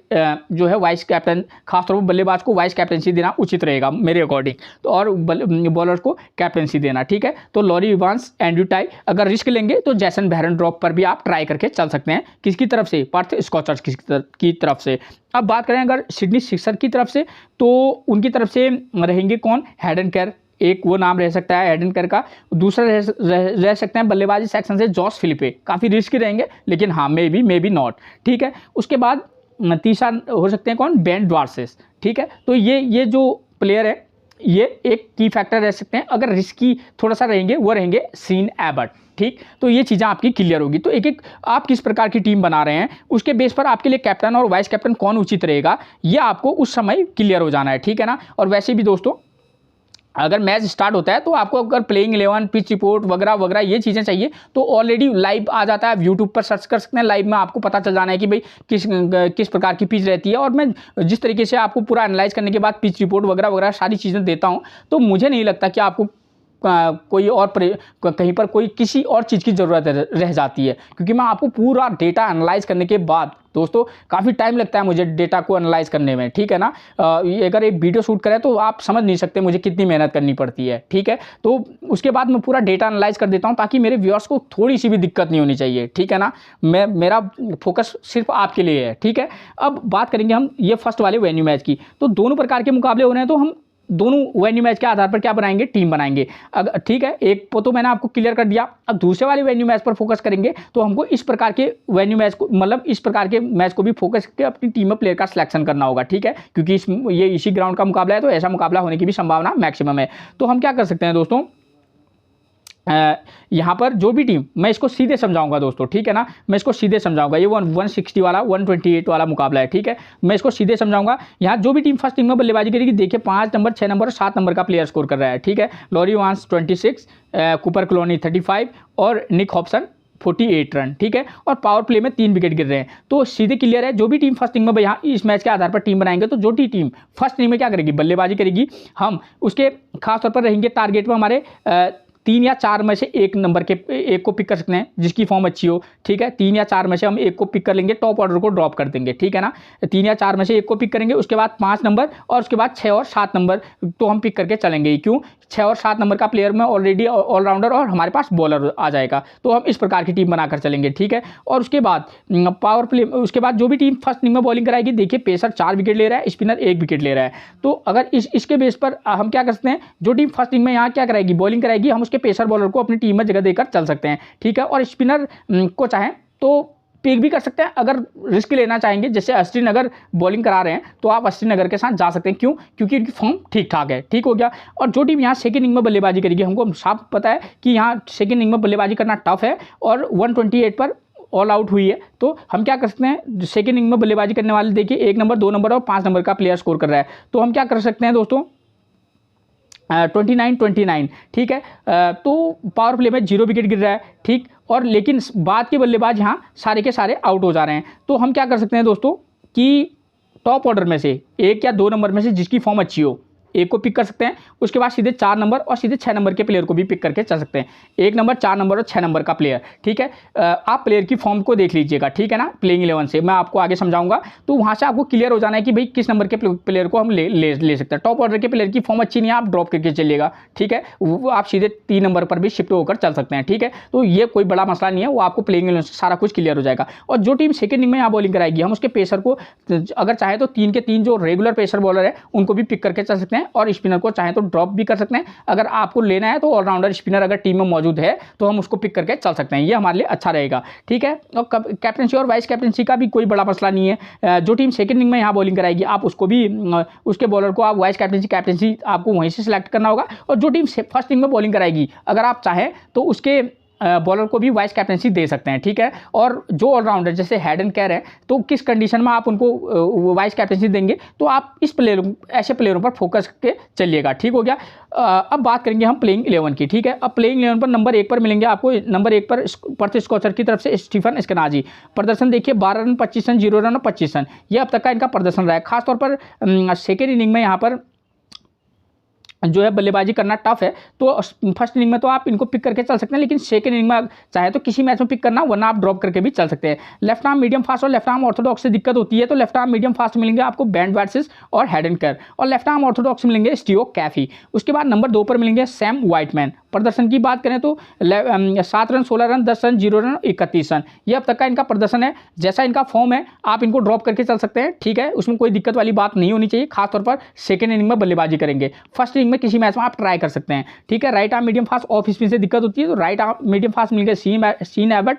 जो है वाइस कैप्टन, खासतौर पर बल्लेबाज को वाइस कैप्टनसी देना उचित रहेगा मेरे अकॉर्डिंग, तो और बॉलर को कैप्टनसी देना। ठीक है, तो लॉरी इवांस, एंड्रयू टाई। अगर रिस्क लेंगे तो जैसन बैरन ड्रॉप पर भी आप ट्राई करके चल सकते हैं। किसकी तरफ से, पर्थ स्कॉचर्स की तरफ से। अब बात करें अगर सिडनी सिक्सर की तरफ से, तो उनकी तरफ से रहेंगे कौन, हैडन केर, एक वो नाम रह सकता है हैडन केर का। दूसरा रह सकते हैं बल्लेबाजी सेक्शन से जॉस फिलिपे, काफ़ी रिस्की रहेंगे लेकिन हाँ मे बी नॉट। ठीक है, उसके बाद तीसरा हो सकते हैं कौन, बेन ड्वार्सेस। ठीक है, तो ये जो प्लेयर है ये एक की फैक्टर रह सकते हैं। अगर रिस्की थोड़ा सा रहेंगे वो रहेंगे सीन एबर्ट। ठीक, तो ये चीज़ें आपकी क्लियर होगी। तो एक आप किस प्रकार की टीम बना रहे हैं उसके बेस पर आपके लिए कैप्टन और वाइस कैप्टन कौन उचित रहेगा ये आपको उस समय क्लियर हो जाना है। ठीक है ना, और वैसे भी दोस्तों अगर मैच स्टार्ट होता है तो आपको अगर प्लेइंग 11, पिच रिपोर्ट वगैरह वगैरह ये चीज़ें चाहिए तो ऑलरेडी लाइव आ जाता है, यूट्यूब पर सर्च कर सकते हैं। लाइव में आपको पता चल जाना है कि भाई किस प्रकार की पिच रहती है, और मैं जिस तरीके से आपको पूरा एनालाइज करने के बाद पिच रिपोर्ट वगैरह वगैरह सारी चीज़ें देता हूँ, तो मुझे नहीं लगता कि आपको कोई और कहीं पर कोई किसी और चीज़ की ज़रूरत रह जाती है, क्योंकि मैं आपको पूरा डेटा एनालाइज करने के बाद दोस्तों काफ़ी टाइम लगता है मुझे डेटा को एनालाइज करने में। ठीक है ना, अगर एक वीडियो शूट करें तो आप समझ नहीं सकते मुझे कितनी मेहनत करनी पड़ती है। ठीक है, तो उसके बाद मैं पूरा डेटा एनालाइज कर देता हूं ताकि मेरे व्यूअर्स को थोड़ी सी भी दिक्कत नहीं होनी चाहिए। ठीक है ना, मेरा फोकस सिर्फ आपके लिए है। ठीक है, अब बात करेंगे हम ये फर्स्ट वाले वेन्यू मैच की। तो दोनों प्रकार के मुकाबले हो रहे हैं तो हम दोनों वेन्यू मैच के आधार पर क्या बनाएंगे, टीम बनाएंगे। अगर ठीक है, एक तो मैंने आपको क्लियर कर दिया। अब दूसरे वाले वेन्यू मैच पर फोकस करेंगे तो हमको इस प्रकार के वेन्यू मैच को, मतलब इस प्रकार के मैच को भी फोकस करके अपनी टीम में प्लेयर का सिलेक्शन करना होगा। ठीक है, क्योंकि ये इसी ग्राउंड का मुकाबला है तो ऐसा मुकाबला होने की भी संभावना मैक्सिमम है। तो हम क्या कर सकते हैं दोस्तों, यहाँ पर जो भी टीम, मैं इसको सीधे समझाऊंगा दोस्तों, ठीक है ना, मैं इसको सीधे समझाऊंगा। ये 160 वाला 128 वाला मुकाबला है, ठीक है, मैं इसको सीधे समझाऊंगा। यहाँ जो भी टीम फर्स्ट इनिंग में बल्लेबाजी करेगी, देखिए 5 नंबर, 6 नंबर और 7 नंबर का प्लेयर स्कोर कर रहा है, ठीक है। लॉरी वांस 26, कूपर क्लोनी 35 और निक हॉब्सन 48 रन, ठीक है। और पावर प्ले में 3 विकेट गिर रहे हैं। तो सीधे क्लियर है, जो भी टीम फर्स्ट इनिंग में, यहाँ इस मैच के आधार पर टीम बनाएंगे, तो जो टीम फर्स्ट इनिंग में क्या करेगी, बल्लेबाजी करेगी, हम उसके खासतौर पर रहेंगे टारगेट में हमारे 3 या 4 में से एक नंबर के एक को पिक कर सकते हैं जिसकी फॉर्म अच्छी हो, ठीक है। 3 या 4 में से हम एक को पिक कर लेंगे, टॉप ऑर्डर को ड्रॉप कर देंगे, ठीक है ना। 3 या 4 में से एक को पिक करेंगे, उसके बाद 5 नंबर और उसके बाद 6 और 7 नंबर तो हम पिक करके चलेंगे। क्यों? 6 और 7 नंबर का प्लेयर में ऑलरेडी ऑलराउंडर और हमारे पास बॉलर आ जाएगा, तो हम इस प्रकार की टीम बनाकर चलेंगे, ठीक है। और उसके बाद पावर प्ले, उसके बाद जो भी टीम फर्स्ट इनिंग में बॉलिंग कराएगी, देखिए पेसर 4 विकेट ले रहा है, स्पिनर 1 विकेट ले रहा है। तो अगर इसके बेस पर हम क्या कर सकते हैं, जो टीम फर्स्ट इनिंग में यहाँ क्या कराएगी, बॉलिंग कराएगी, हम उसके पेसर बॉलर को अपनी टीम में जगह देकर चल सकते हैं, ठीक है। और स्पिनर को चाहें तो पिक भी कर सकते हैं, अगर रिस्क लेना चाहेंगे, जैसे अश्विन अगर बॉलिंग करा रहे हैं तो आप अश्विन नगर के साथ जा सकते हैं। क्यों? क्योंकि इनकी फॉर्म ठीक ठाक है, ठीक हो गया। और जो टीम यहाँ सेकंड इनिंग में बल्लेबाजी करेगी, हमको साफ पता है कि यहाँ सेकंड इनिंग में बल्लेबाजी करना टफ है और 128 पर ऑल आउट हुई है, तो हम क्या कर सकते हैं, सेकंड इनिंग में बल्लेबाजी करने वाले देखिए 1 नंबर, 2 नंबर और 5 नंबर का प्लेयर स्कोर कर रहा है, तो हम क्या कर सकते हैं दोस्तों, 29, ठीक है। तो पावर प्ले में 0 विकेट गिर रहा है, ठीक। और लेकिन बाद के बल्लेबाज यहाँ सारे के सारे आउट हो जा रहे हैं, तो हम क्या कर सकते हैं दोस्तों कि टॉप ऑर्डर में से 1 या 2 नंबर में से जिसकी फॉर्म अच्छी हो, एक को पिक कर सकते हैं, उसके बाद सीधे 4 नंबर और सीधे 6 नंबर के प्लेयर को भी पिक करके चल सकते हैं। 1 नंबर, 4 नंबर और 6 नंबर का प्लेयर, ठीक है। आप प्लेयर की फॉर्म को देख लीजिएगा, ठीक है ना, प्लेइंग 11 से मैं आपको आगे समझाऊंगा, तो वहाँ से आपको क्लियर हो जाना है कि भाई किस नंबर के प्लेयर को हम ले सकते हैं। टॉप ऑर्डर के प्लेयर की फॉर्म अच्छी नहीं है, आप ड्रॉप करके चलिएगा, ठीक है। वो आप सीधे 3 नंबर पर भी शिफ्ट होकर चल सकते हैं, ठीक है। तो ये कोई बड़ा मसला नहीं है, वो आपको प्लेइंग 11 से सारा कुछ क्लियर हो जाएगा। और जो टीम सेकंड इनिंग में यहाँ बॉलिंग कराएगी, हम उसके पेसर को अगर चाहे तो 3 के 3 जो रेगुलर पेसर बॉलर है उनको भी पिक करके चल सकते हैं, और स्पिनर को चाहे तो ड्रॉप भी कर सकते हैं। अगर आपको लेना है तो ऑलराउंडर स्पिनर अगर टीम में मौजूद है तो हम उसको पिक करके चल सकते हैं, ये हमारे लिए अच्छा रहेगा, ठीक है। और कैप्टनसी और वाइस कैप्टनसी का भी कोई बड़ा मसला नहीं है। जो टीम सेकंड इनिंग में यहाँ बॉलिंग कराएगी, आप उसको भी उसके बॉलर को आप वाइस कैप्टनसी आपको वहीं से सिलेक्ट करना होगा। और जो टीम फर्स्ट इनिंग में बॉलिंग कराएगी, अगर आप चाहें तो उसके बॉलर को भी वाइस कैप्टनसी दे सकते हैं, ठीक है। और जो ऑलराउंडर जैसे हेड एंड कैर है, तो किस कंडीशन में आप उनको वाइस कैप्टनसी देंगे, तो आप ऐसे प्लेयरों पर फोकस करके चलिएगा, ठीक हो गया। अब बात करेंगे हम प्लेइंग 11 की, ठीक है। अब प्लेइंग 11 पर नंबर 1 पर मिलेंगे आपको, नंबर 1 पर पर्थ स्कॉचर की तरफ से स्टीफन एस्केनाजी। प्रदर्शन देखिए 12 रन, 25 रन, 0 रन और 25 रन, ये अब तक का इनका प्रदर्शन रहा है। खासतौर पर सेकेंड इनिंग में यहाँ पर जो है बल्लेबाजी करना टफ है, तो फर्स्ट इनिंग में तो आप इनको पिक करके चल सकते हैं, लेकिन सेकंड इनिंग में चाहे तो किसी मैच में पिक करना, वरना आप ड्रॉप करके भी चल सकते हैं। लेफ्ट आर्म मीडियम फास्ट और लेफ्ट आर्म ऑर्थोडॉक्स से दिक्कत होती है, तो लेफ्ट आर्म मीडियम फास्ट मिलेंगे आपको बैंड वाटसिस और हेड एंड कर, और लेफ्ट आर्म ऑर्थोडॉक्स मिलेंगे स्टीव कैफी। उसके बाद नंबर 2 पर मिलेंगे सैम वाइटमैन। प्रदर्शन की बात करें तो 7 run, 16 run, 10 run, 0 run, 31 run, ये अब तक का इनका प्रदर्शन है। जैसा इनका फॉर्म है आप इनको ड्रॉप करके चल सकते हैं, ठीक है, उसमें कोई दिक्कत वाली बात नहीं होनी चाहिए। खासतौर पर सेकंड इनिंग में बल्लेबाजी करेंगे, फर्स्ट इनिंग में किसी मैच में आप ट्राई कर सकते हैं, ठीक है। Right arm medium fast off spin से दिक्कत होती है, तो राइट आर्म मीडियम फास्ट मिलेंगे सीन एबर्ट,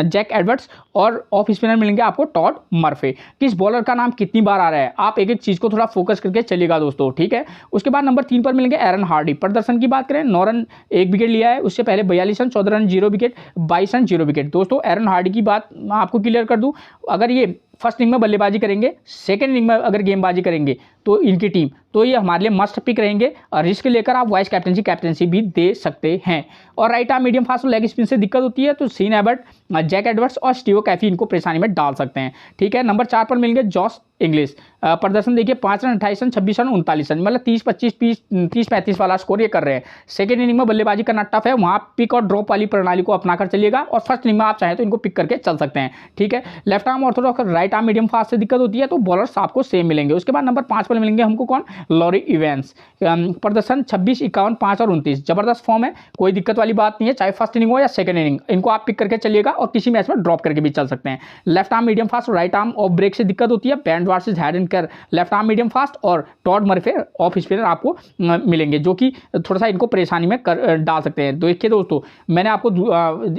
जैक एडवर्ड्स, और ऑफ स्पिनर मिलेंगे आपको टॉड मर्फे। किस बॉलर का नाम कितनी बार आ रहा है, आप एक एक चीज़ को थोड़ा फोकस करके चलिएगा दोस्तों, ठीक है। उसके बाद नंबर 3 पर मिलेंगे एरन हार्डी। प्रदर्शन की बात करें 9 रन 1 विकेट लिया है, उससे पहले 42 run, 14 run 0 wicket, 22 run 0 wicket. दोस्तों एरन हार्डी की बात मैं आपको क्लियर कर दूं, अगर ये फर्स्ट इनिंग में बल्लेबाजी करेंगे, सेकंड इनिंग में अगर गेंदबाजी करेंगे तो इनकी टीम, तो ये हमारे लिए मस्ट पिक रहेंगे, और रिस्क लेकर आप वाइस कैप्टनसी भी दे सकते हैं। और right arm medium fast leg spin से दिक्कत होती है, तो सीन एबर्ट, जैक एडवर्ड्स और स्टीव कैफी इनको परेशानी में डाल सकते हैं, ठीक है। नंबर 4 पर मिलेंगे जॉस इंग्लिश। प्रदर्शन देखिए 5 रन, 28 रन, 26 रन, 39 रन, मतलब 30-35 वाला स्कोर ये कर रहे हैं। सेकंड इनिंग में बल्लेबाजी करना टफ है, वहाँ पिक और ड्रॉप वाली प्रणाली को अपनाकर चलिएगा, और फर्स्ट इनिंग में आप चाहें तो इनको पिक करके चल सकते हैं, ठीक है। Left arm Orthodox, right arm medium fast से दिक्कत होती है, तो बॉलर्स आपको सेम मिलेंगे। उसके बाद नंबर 5 पर मिलेंगे हमको कौन, लॉरी इवेंस। प्रदर्शन 26, 51, 5 और 29, जबरदस्त फॉर्म है, कोई दिक्कत वाली बात नहीं है, चाहे फर्स्ट इनिंग हो या सेकंड इनिंग, इनको आप पिक करके चलिएगा और किसी मैच में ड्रॉप करके भी चल सकते हैं। Left arm medium fast, right arm off break से दिक्कत होती है, बैंड एडवर्ड्स, हैरन कर लेफ्ट आर्म मीडियम फास्ट, और टॉड मर्फे ऑफ स्पिनर आपको मिलेंगे, जो कि थोड़ा सा इनको परेशानी में डाल सकते हैं। देखिए दोस्तों, मैंने आपको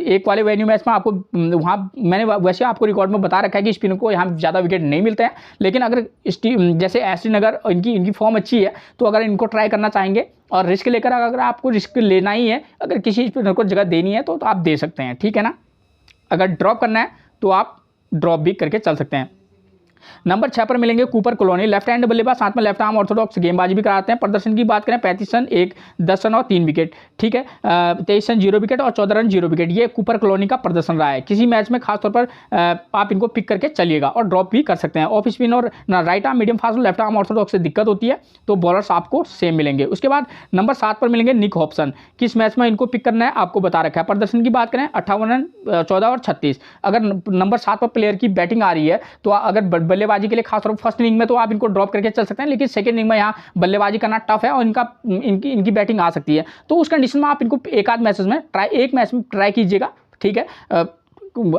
एक वाले वेन्यू मैच में आपको वहाँ मैंने वैसे आपको रिकॉर्ड में बता रखा है कि स्पिनर को यहाँ ज़्यादा विकेट नहीं मिलते हैं, लेकिन अगर जैसे श्रीनगर इनकी फॉर्म अच्छी है, तो अगर इनको ट्राई करना चाहेंगे और रिस्क लेकर, अगर आपको रिस्क लेना ही है, अगर किसी स्पिनर को जगह देनी है तो आप दे सकते हैं, ठीक है ना। अगर ड्रॉप करना है तो आप ड्रॉप भी करके चल सकते हैं। नंबर 6 पर मिलेंगे कूपर कॉलोनी, लेफ्ट हैंड बल्लेबाज, साथ में लेफ्ट आर्म ऑर्थोडॉक्स गेंदबाजी भी कराते हैं। प्रदर्शन की बात करें 35 रन 10 रन और 3 विकेट, ठीक है। 23 रन 0 विकेट और 14 रन 0 विकेट, ये कूपर कॉलोनी का प्रदर्शन रहा है। किसी मैच में खासतौर पर आप इनको पिक करके चलिएगा और ड्रॉप भी कर सकते हैं। ऑफ स्पिन और राइट आर्म मीडियम फास्ट और लेफ्ट आर्म ऑर्थोडॉक्स से दिक्कत होती है, तो बॉलर्स आपको सेम मिलेंगे। उसके बाद नंबर 7 पर मिलेंगे निक हॉब्सन, किस मैच में इनको पिक करना है आपको बता रखा है। प्रदर्शन की बात करें 58 रन 14 और 36। अगर नंबर 7 पर प्लेयर की बैटिंग आ रही है, तो अगर बल्लेबाजी के लिए खासतौर फर्स्ट इनिंग में तो आप इनको ड्रॉप करके चल सकते हैं, लेकिन सेकंड इनिंग में यहाँ बल्लेबाजी करना टफ है और इनकी बैटिंग आ सकती है, तो उस कंडीशन में आप इनको एक मैच में ट्राई कीजिएगा, ठीक है।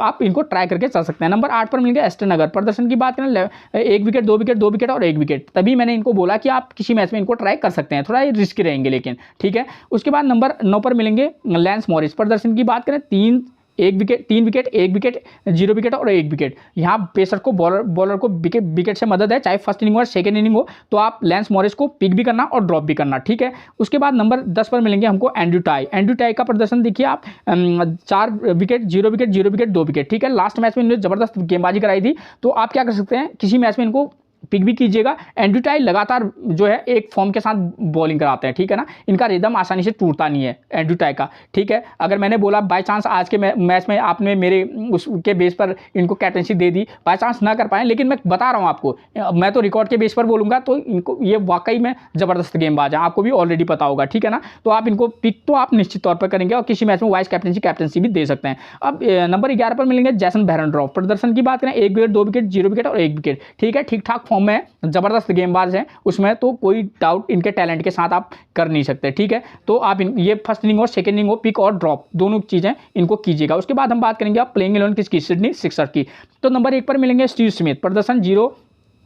आप इनको ट्राई करके चल सकते हैं। नंबर 8 पर मिलेंगे एस्टनगर, प्रदर्शन की बात करें 1 विकेट 2 विकेट 2 विकेट और 1 विकेट, तभी मैंने इनको बोला कि आप किसी मैच में इनको ट्राई कर सकते हैं, थोड़ा रिस्की रहेंगे लेकिन, ठीक है। उसके बाद नंबर 9 पर मिलेंगे लैंस मॉरिस, प्रदर्शन की बात करें 3 विकेट 1 विकेट 0 विकेट और 1 विकेट। यहाँ पेसर को बॉलर को विकेट से मदद है, चाहे फर्स्ट इनिंग हो सेकंड इनिंग हो, तो आप लैंस मॉरिस को पिक भी करना और ड्रॉप भी करना, ठीक है। उसके बाद नंबर 10 पर मिलेंगे हमको एंड्रू टाई का प्रदर्शन देखिए आप, 4 विकेट 0 विकेट 0 विकेट 2 विकेट, ठीक है। लास्ट मैच में इन्होंने जबरदस्त गेंदबाजी कराई थी, तो आप क्या कर सकते हैं, किसी मैच में इनको पिक भी कीजिएगा। एंड्रू टाई लगातार जो है एक फॉर्म के साथ बॉलिंग कराते हैं, ठीक है ना, इनका रिदम आसानी से टूटता नहीं है एंड्रू टाई का, ठीक है। अगर मैंने बोला बाय चांस आज के मैच में आपने मेरे उसके बेस पर इनको captaincy they the, by chance ना कर पाए, लेकिन मैं बता रहा हूँ आपको, मैं तो रिकॉर्ड के बेस पर बोलूँगा, तो इनको ये वाकई में ज़बरदस्त गेंदबाज है, आपको भी ऑलरेडी पता होगा, ठीक है ना। तो आप इनको पिक तो आप निश्चित तौर पर करेंगे और किसी मैच में वाइस कैप्टनसी भी दे सकते हैं। अब नंबर 11 पर मिलेंगे जैसन बेहरनड्रॉफ, प्रदर्शन की बात करें 1 विकेट 2 विकेट 0 विकेट और 1 विकेट, ठीक है। ठीक ठाक फॉर्म में जबरदस्त गेंदबाज हैं, उसमें तो कोई डाउट इनके टैलेंट के साथ आप कर नहीं सकते, ठीक है। तो आप ये फर्स्ट इनिंग और सेकंड इनिंग हो, पिक और ड्रॉप दोनों चीज़ें इनको कीजिएगा। उसके बाद हम बात करेंगे आप प्लेइंग 11 किसकी, सिडनी सिक्सर की। तो नंबर 1 पर मिलेंगे स्टीव स्मिथ, प्रदर्शन 0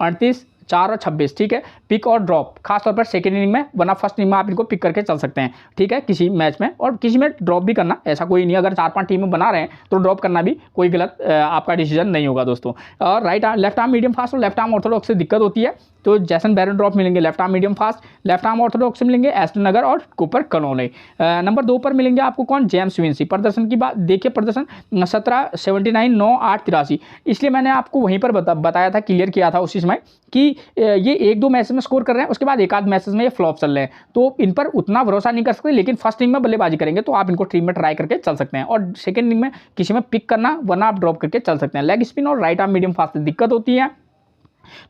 38 4 और 26, ठीक है। पिक और ड्रॉप खासतौर पर सेकंड इनिंग में, वरना फर्स्ट इनिंग में आप इनको पिक करके चल सकते हैं, ठीक है, किसी मैच में। और किसी में ड्रॉप भी करना ऐसा कोई नहीं, अगर 4-5 टीमें बना रहे हैं तो ड्रॉप करना भी कोई गलत आपका डिसीजन नहीं होगा दोस्तों। और लेफ्ट आर्म मीडियम फास्ट और लेफ्ट आर्म ऑर्थोडॉक्स से दिक्कत होती है, तो जैसन बेहरनड्रॉफ मिलेंगे left arm medium fast, left arm Orthodox मिलेंगे एस्टनगर और कूपर कॉलोनी। नंबर 2 पर मिलेंगे आपको कौन, जेम्स विंसी। प्रदर्शन की बात देखिए, प्रदर्शन 17 79 9 8 83, इसलिए मैंने आपको वहीं पर बताया था, क्लियर किया था उसी समय कि ये 1-2 मैच में स्कोर कर रहे हैं, उसके बाद 1-8 मैचेस में ये फ्लॉप चल रहे हैं, तो इन पर उतना भरोसा नहीं कर सकते, लेकिन फर्स्ट इनिंग में बल्लेबाजी करेंगे तो आप इनको टीम में ट्राई करके चल सकते हैं, और सेकंड इनिंग में किसी में पिक करना, वरना आप ड्रॉप करके चल सकते हैं। लेग स्पिन और राइट आर्म मीडियम फास्ट से दिक्कत होती है,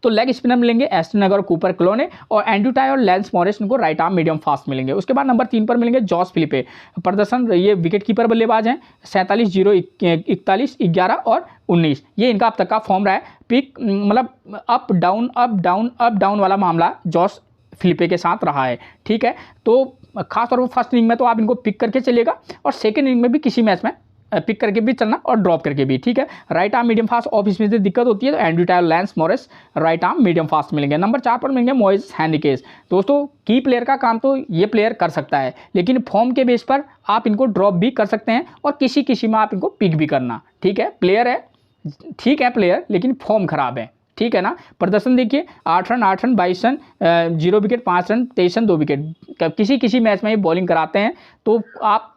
तो लेग स्पिनर मिलेंगे एस्टनगर और कूपर कॉलोनी, और एंड्रू टाई और लैंस मॉरिस इनको राइट आर्म मीडियम फास्ट मिलेंगे। उसके बाद नंबर 3 पर मिलेंगे जॉस फिलिपे, प्रदर्शन ये विकेट कीपर बल्लेबाज हैं, 47 0 41 11 और 19, ये इनका अब तक का फॉर्म रहा है। पिक मतलब अप डाउन वाला मामला जॉस फिलिपे के साथ रहा है, ठीक है। तो खासतौर पर फर्स्ट इनिंग में तो आप इनको पिक करके चलेगा, और सेकेंड इनिंग में भी किसी मैच में पिक करके भी चलना और ड्रॉप करके भी, ठीक है। Right arm medium fast of इसमें से दिक्कत होती है, तो Andrew tie, lens Morris right arm medium fast मिलेंगे। नंबर 4 पर मिलेंगे मोइस हेनरिकेस। दोस्तों की प्लेयर का काम तो ये प्लेयर कर सकता है, लेकिन फॉर्म के बेस पर आप इनको ड्रॉप भी कर सकते हैं और किसी में आप इनको पिक भी करना, ठीक है। प्लेयर है, ठीक है प्लेयर, लेकिन फॉर्म खराब है, ठीक है ना। प्रदर्शन देखिए 8 run 22 run 0 wicket 5 run 23 run 2 wicket, किसी मैच में ये बॉलिंग कराते हैं, तो आप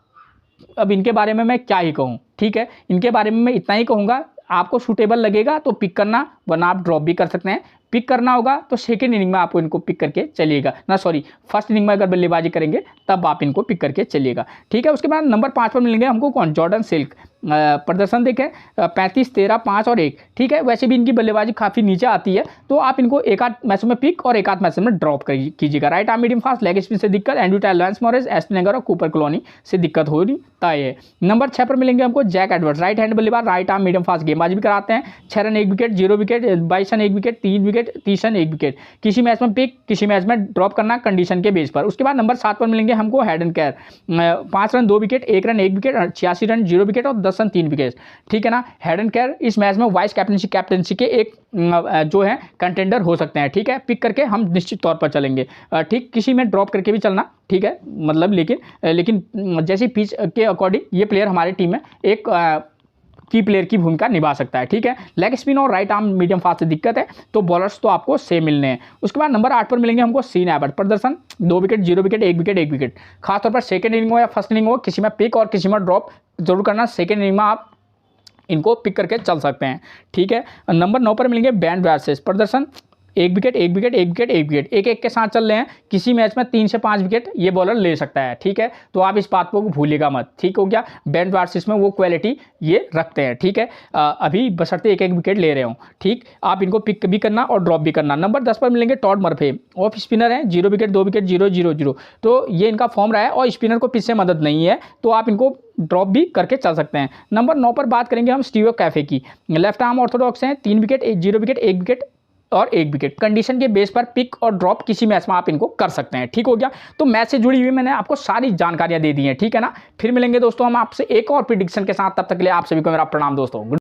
अब इनके बारे में मैं क्या ही कहूँ, ठीक है। इनके बारे में मैं इतना ही कहूँगा, आपको सूटेबल लगेगा तो पिक करना, वरना आप ड्रॉप भी कर सकते हैं। पिक करना होगा तो सेकंड इनिंग में आपको इनको पिक करके चलिएगा ना, सॉरी फर्स्ट इनिंग में अगर बल्लेबाजी करेंगे तब आप इनको पिक करके चलिएगा, ठीक है। उसके बाद नंबर 5 पर मिलेंगे हमको कौन, जॉर्डन सिल्क। प्रदर्शन देखें 35 13 5 और 1, ठीक है। वैसे भी इनकी बल्लेबाजी काफ़ी नीचे आती है, तो आप इनको 1-8 मैचों में पिक और 1-8 मैचों में ड्रॉप कीजिएगा। Right arm medium fast, leg spin से दिक्कत, एंड्रू टाई, लैंस मॉरिस, एस्टनगर और कूपर कॉलोनी से दिक्कत हो रही तय है। नंबर 6 पर मिलेंगे हमको जैक एडवर्ड्स, राइट हैंड बल्लेबाज, राइट आर्म मीडियम फास्ट गेंदबाजी भी कराते हैं, 6 run 1 wicket wicket, 22 run 1 wicket, 3 wicket, 30 run 1 wicket. किसी मैच में पिक, किसी मैच में ड्रॉप करना कंडीशन के बेस पर। उसके बाद नंबर 7 पर मिलेंगे हमको head and care, 5 run 2 wicket, 1 run 1 wicket, 86 run 0 wicket और 10 रन 3 विकेट। ठीक है ना। हेड एंड केयर इस मैच में वाइस कैप्टनसी के एक जो है कंटेंडर हो सकते हैं। ठीक है, पिक करके हम निश्चित तौर पर चलेंगे। ठीक, किसी में ड्रॉप करके भी चलना। ठीक है, मतलब लेकिन जैसे पिच के अकॉर्डिंग ये प्लेयर हमारी टीम में एक की प्लेयर की भूमिका निभा सकता है। ठीक है, लेग स्पिन और राइट आर्म मीडियम फास्ट से दिक्कत है, तो बॉलर्स तो आपको सेम मिलने हैं। उसके बाद नंबर 8 पर मिलेंगे हमको सीन एबर्ट। प्रदर्शन 2 विकेट, 0 विकेट, 1 विकेट, 1 विकेट। खासतौर पर सेकंड इनिंग हो या फर्स्ट इनिंग हो, किसी में पिक और किसी में ड्रॉप जरूर करना। सेकंड इनिंग में आप इनको पिक करके चल सकते हैं। ठीक है, नंबर 9 पर मिलेंगे बैंड वार्सेस। प्रदर्शन 1 विकेट, 1 विकेट, 1 विकेट, 1 विकेट, एक एक के साथ चल रहे हैं। किसी मैच में 3 से 5 विकेट ये बॉलर ले सकता है। ठीक है, तो आप इस बात को भूलिएगा मत। ठीक हो गया, बैंड वार्सेस में वो क्वालिटी ये रखते हैं। ठीक है, अभी बशर्ते एक एक विकेट ले रहे हो। ठीक, आप इनको पिक भी करना और ड्रॉप भी करना। नंबर 10 पर मिलेंगे टॉड मर्फे। ऑफ स्पिनर है, 0 विकेट, 2 विकेट, 0 0 0। तो ये इनका फॉर्म रहा है और स्पिनर को पिच से मदद नहीं है, तो आप इनको ड्रॉप भी करके चल सकते हैं। नंबर 9 पर बात करेंगे हम स्टीव कैफे की। लेफ्ट आर्म ऑर्थोडॉक्स हैं, 3 विकेट, 0 विकेट, 1 विकेट और 1 विकेट। कंडीशन के बेस पर पिक और ड्रॉप किसी मैच में आप इनको कर सकते हैं। ठीक हो गया, तो मैच से जुड़ी हुई मैंने आपको सारी जानकारियां दे दी हैं। ठीक है ना। फिर मिलेंगे दोस्तों हम आपसे एक और प्रिडिक्शन के साथ, तब तक के लिए आप सभी को मेरा प्रणाम दोस्तों।